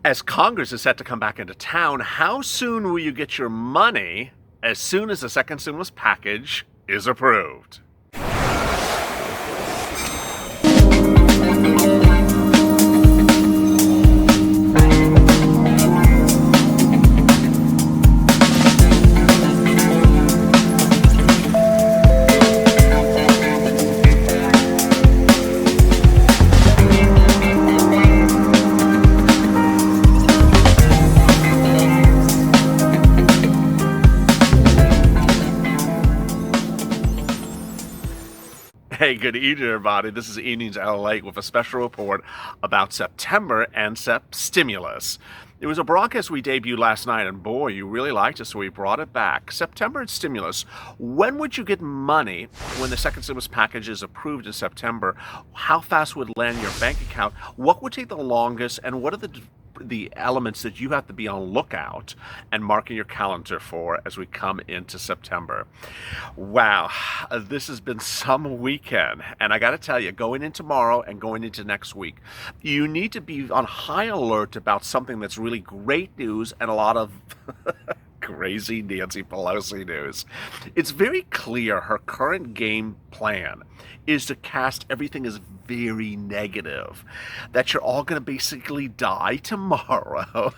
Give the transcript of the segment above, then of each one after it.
As Congress is set to come back into town, how soon will you get your money as soon as the second stimulus package is approved? Hey, good evening, everybody. This is Evenings LALATE with a special report about September and stimulus. It was a broadcast we debuted last night, and boy, you really liked it, so we brought it back. September and stimulus. When would you get money when the second stimulus package is approved in September? How fast would it land in your bank account? What would take the longest, and what are the elements that you have to be on lookout and mark in your calendar for as we come into September? Wow, this has been some weekend, and I got to tell you, going in tomorrow and going into next week, you need to be on high alert about something that's really great news and a lot of crazy Nancy Pelosi news. It's very clear her current game plan is to cast everything as very negative, that you're all going to basically die tomorrow.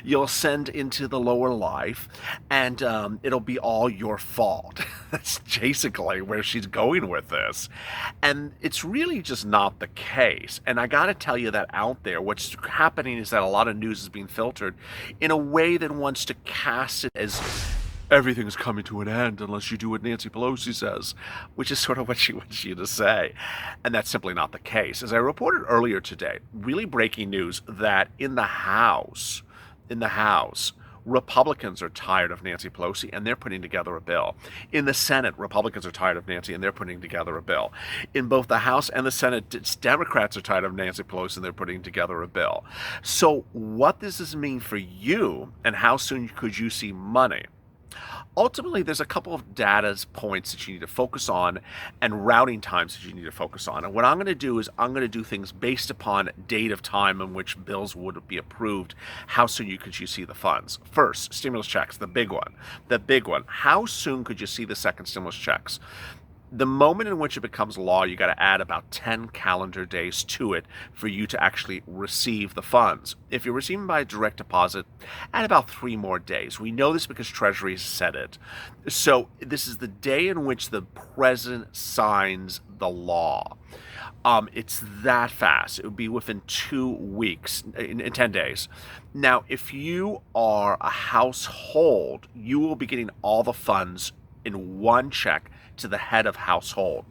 You'll send into the lower life, and it'll be all your fault. That's basically where she's going with this. And it's really just not the case. And I got to tell you that out there, what's happening is that a lot of news is being filtered in a way that wants to cast it as everything's coming to an end unless you do what Nancy Pelosi says, which is sort of what she wants you to say. And that's simply not the case. As I reported earlier today, really breaking news that in the House, Republicans are tired of Nancy Pelosi and they're putting together a bill. In the Senate, Republicans are tired of Nancy and they're putting together a bill. In both the House and the Senate, Democrats are tired of Nancy Pelosi and they're putting together a bill. So what does this mean for you, and how soon could you see money? Ultimately, there's a couple of data points that you need to focus on and routing times that you need to focus on. And what I'm going to do is I'm going to do things based upon date of time in which bills would be approved. How soon could you see the funds? First, stimulus checks, the big one. The big one. How soon could you see the second stimulus checks? The moment in which it becomes law, you got to add about 10 calendar days to it for you to actually receive the funds. If you're receiving by direct deposit, add about 3 more days. We know this because Treasury said it. So this is the day in which the president signs the law. It's that fast. It would be within 2 weeks, in 10 days. Now, if you are a household, you will be getting all the funds in one check to the head of household.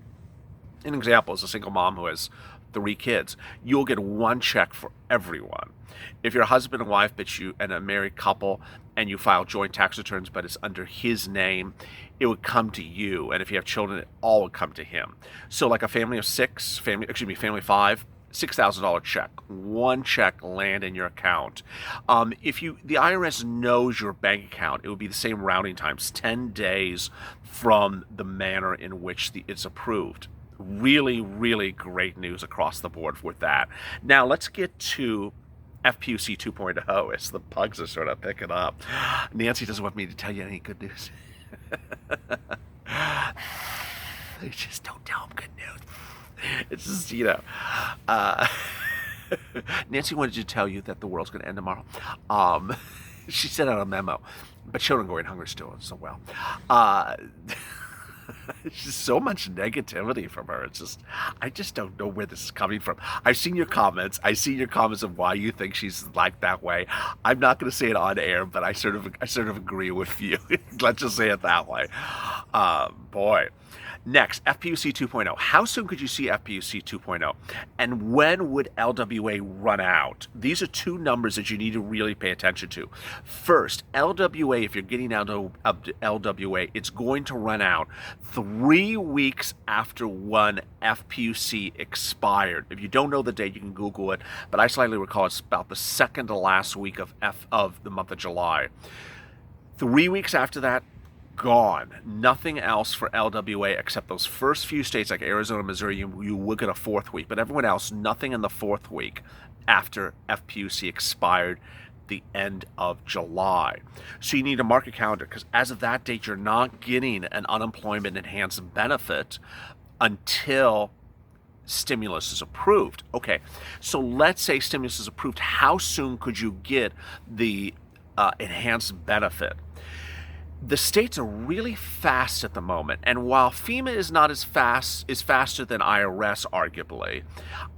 An example is a single mom who has 3 kids. You'll get one check for everyone. If you're a husband and wife, but you and a married couple, and you file joint tax returns, but it's under his name, it would come to you. And if you have children, it all would come to him. So like a family of 6, family of 5, $6,000 check, one check land in your account. If the IRS knows your bank account, it would be the same routing times, 10 days from the manner in which it's approved. Really, really great news across the board with that. Now let's get to FPUC 2.0 as the bugs are sort of picking up. Nancy doesn't want me to tell you any good news. They just don't tell them good news. It's just, Nancy wanted to tell you that the world's going to end tomorrow. She sent out a memo, but children going hungry still so well. Just so much negativity from her. It's just, I just don't know where this is coming from. I've seen your comments. I've seen your comments of why you think she's like that way. I'm not going to say it on air, but I sort of agree with you. Let's just say it that way. Boy. Next, FPUC 2.0. How soon could you see FPUC 2.0? And when would LWA run out? These are 2 numbers that you need to really pay attention to. First, LWA, if you're getting out of LWA, it's going to run out 3 weeks after one FPUC expired. If you don't know the date, you can Google it, but I slightly recall it's about the second to last week of the month of July. 3 weeks after that, gone. Nothing else for LWA except those first few states like Arizona, Missouri, you will get a 4th week. But everyone else, nothing in the 4th week. after FPUC expired the end of July. So you need a market calendar, because as of that date, you're not getting an unemployment enhanced benefit until stimulus is approved. Okay, so let's say stimulus is approved. How soon could you get the enhanced benefit? The states are really fast at the moment, and while FEMA is not as fast, is faster than IRS, arguably,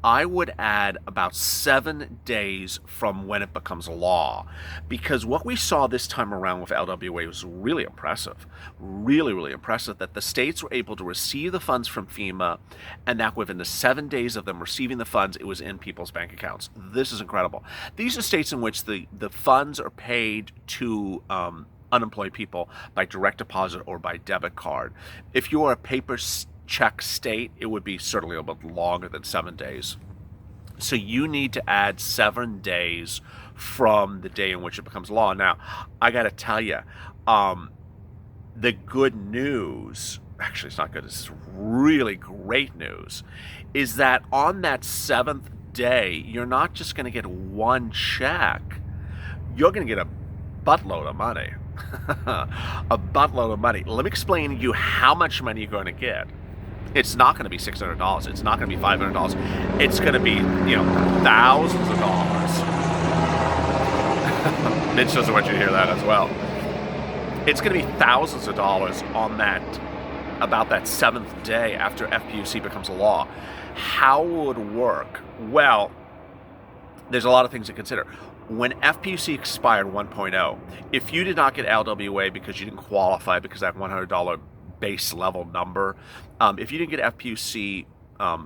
I would add about 7 days from when it becomes law, because what we saw this time around with LWA was really impressive, really impressive, that the states were able to receive the funds from FEMA, and that within the 7 days of them receiving the funds, it was in people's bank accounts. This is incredible. These are states in which the funds are paid to unemployed people by direct deposit or by debit card. If you are a paper check state, it would be certainly a bit longer than 7 days. So you need to add 7 days from the day in which it becomes law. Now, I got to tell you, the good news, actually it's not good, it's really great news, is that on that 7th day, you're not just going to get one check, you're going to get a buttload of money. A buttload of money. Let me explain to you how much money you're going to get. It's not going to be $600. It's not going to be $500. It's going to be, thousands of dollars. Mitch doesn't want you to hear that as well. It's going to be thousands of dollars on about that 7th day after FPUC becomes a law. How will it work? Well, there's a lot of things to consider. When FPUC expired 1.0, if you did not get LWA because you didn't qualify because of that $100 base level number, if you didn't get FPUC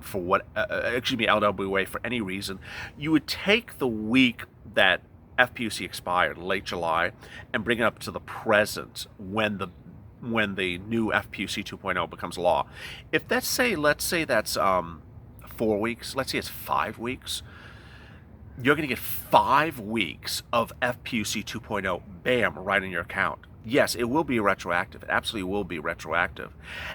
for LWA for any reason, you would take the week that FPUC expired, late July, and bring it up to the present when the new FPUC 2.0 becomes law. If let's say that's 4 weeks, let's say it's 5 weeks, you're going to get 5 weeks of FPUC 2.0, bam, right in your account. Yes, it will be retroactive. It absolutely will be retroactive.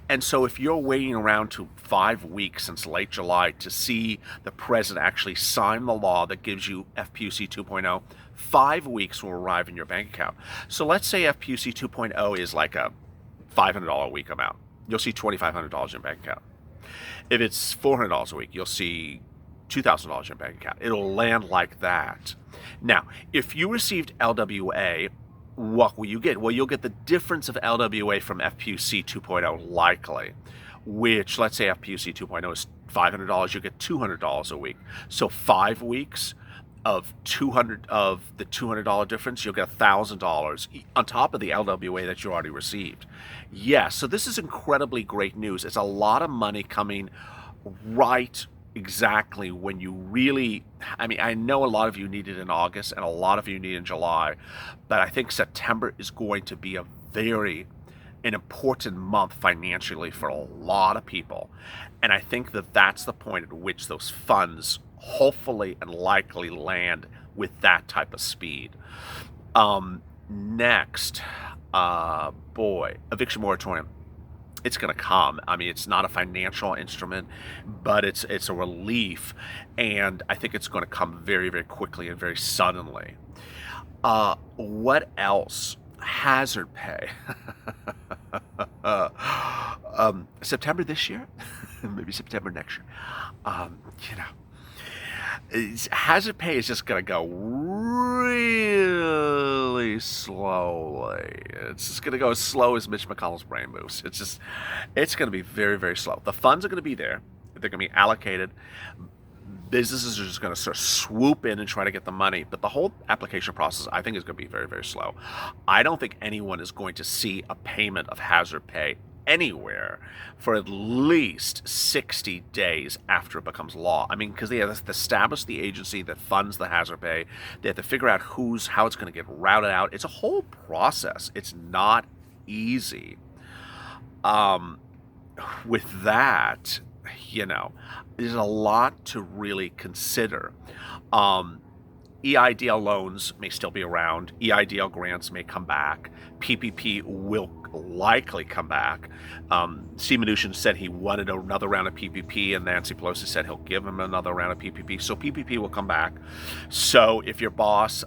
And so if you're waiting around to 5 weeks since late July to see the president actually sign the law that gives you FPUC 2.0, 5 weeks will arrive in your bank account. So let's say FPUC 2.0 is like a $500 a week amount. You'll see $2,500 in your bank account. If it's $400 a week, you'll see $2,000 in your bank account. It'll land like that. Now, if you received LWA, what will you get? Well, you'll get the difference of LWA from FPUC 2.0 likely, which, let's say FPUC 2.0 is $500, you'll get $200 a week. So 5 weeks of the $200 difference, you'll get $1,000 on top of the LWA that you already received. Yes, so this is incredibly great news. It's a lot of money coming right exactly when you really, I know a lot of you need it in August and a lot of you need it in July, but I think September is going to be an important month financially for a lot of people. And I think that that's the point at which those funds hopefully and likely land with that type of speed. Next, eviction moratorium. It's going to come. It's not a financial instrument, but it's a relief, and I think it's going to come very, very quickly and very suddenly. What else? Hazard pay. September this year, maybe September next year. Hazard pay is just going to go really slowly. It's just going to go as slow as Mitch McConnell's brain moves. It's going to be very, very slow. The funds are going to be there. They're going to be allocated. Businesses are just going to sort of swoop in and try to get the money. But the whole application process, I think, is going to be very, very slow. I don't think anyone is going to see a payment of hazard pay anywhere for at least 60 days after it becomes law. Because they have to establish the agency that funds the hazard pay. They have to figure out how it's going to get routed out. It's a whole process. It's not easy. With that, there's a lot to really consider. EIDL loans may still be around. EIDL grants may come back. PPP will likely come back. Steve Mnuchin said he wanted another round of PPP, and Nancy Pelosi said he'll give him another round of PPP. So PPP will come back. So if your boss,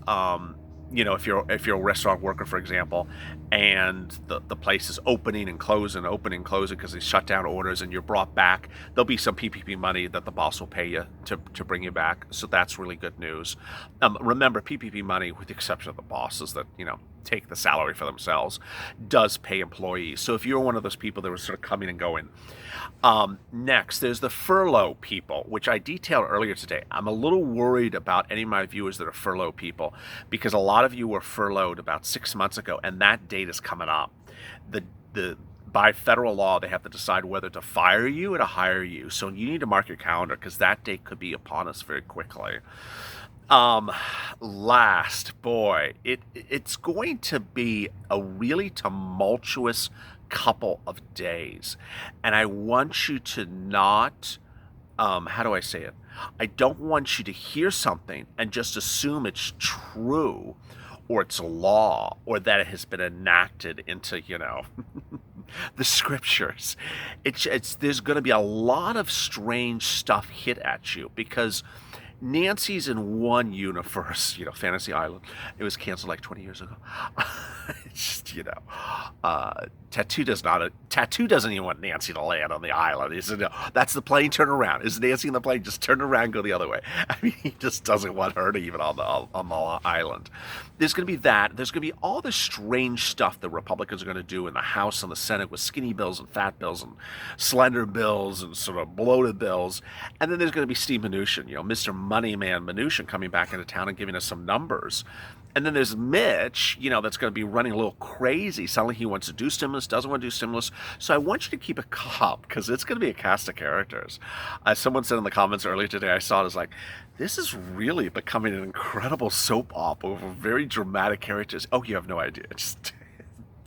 if you're a restaurant worker, for example, and the place is opening and closing because they shut down orders, and you're brought back, there'll be some PPP money that the boss will pay you to bring you back. So that's really good news. Remember, PPP money, with the exception of the bosses that take the salary for themselves, does pay employees. So if you're one of those people that were sort of coming and going. Next, there's the furlough people, which I detailed earlier today. I'm a little worried about any of my viewers that are furlough people, because a lot of you were furloughed about 6 months ago, and that date is coming up. By federal law, they have to decide whether to fire you or to hire you. So you need to mark your calendar, because that date could be upon us very quickly. Last, boy, it's going to be a really tumultuous couple of days, and I want you to not, how do I say it? I don't want you to hear something and just assume it's true, or it's a law, or that it has been enacted into, the scriptures. There's going to be a lot of strange stuff hit at you, because Nancy's in one universe, Fantasy Island. It was canceled like 20 years ago. It's just, Tattoo doesn't even want Nancy to land on the island. He said, no, that's the plane, turn around. Is Nancy in the plane? Just turn around and go the other way. I mean, he just doesn't want her to even on the island. There's going to be that. There's going to be all this strange stuff that Republicans are going to do in the House and the Senate, with skinny bills and fat bills and slender bills and sort of bloated bills. And then there's going to be Steve Mnuchin, Mr. Moneyman Mnuchin, coming back into town and giving us some numbers. And then there's Mitch, that's going to be running a little crazy, sounding like he wants to do stimulus, doesn't want to do stimulus. So I want you to keep a cop, because it's going to be a cast of characters. Someone said in the comments earlier today, I saw it as like, this is really becoming an incredible soap opera with very dramatic characters. Oh, you have no idea. Just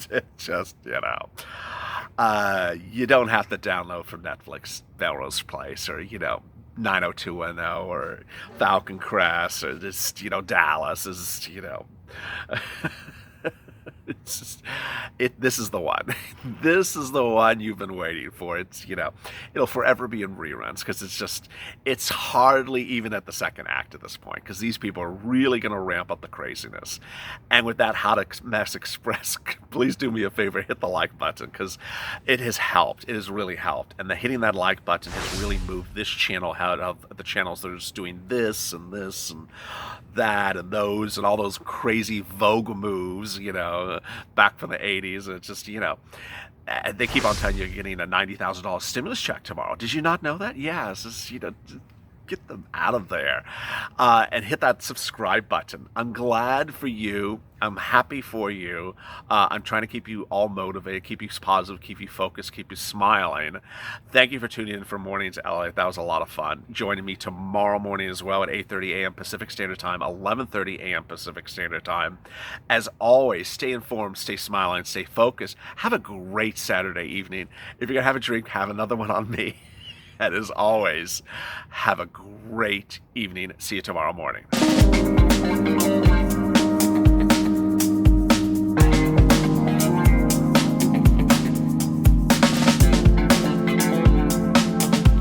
you don't have to download from Netflix Melrose Place, or 90210 or Falcon Crest, or just Dallas is this is the one. This is the one you've been waiting for. It's it'll forever be in reruns, because it's hardly even at the second act at this point, because these people are really going to ramp up the craziness. And with that Hot Mess Express, please do me a favor, hit the like button, because it has helped. It has really helped, and hitting that like button has really moved this channel out of the channels that are just doing this and that and those and all those crazy Vogue moves, back from the 80s. It's just, they keep on telling you you're getting a $90,000 stimulus check tomorrow. Did you not know that? Yes. Get them out of there, and hit that subscribe button. I'm glad for you. I'm happy for you. I'm trying to keep you all motivated, keep you positive, keep you focused, keep you smiling. Thank you for tuning in for Mornings LA. That was a lot of fun. Joining me tomorrow morning as well at 8:30 a.m. Pacific Standard Time, 11:30 a.m. Pacific Standard Time. As always, stay informed, stay smiling, stay focused. Have a great Saturday evening. If you're going to have a drink, have another one on me. And as always, have a great evening. See you tomorrow morning.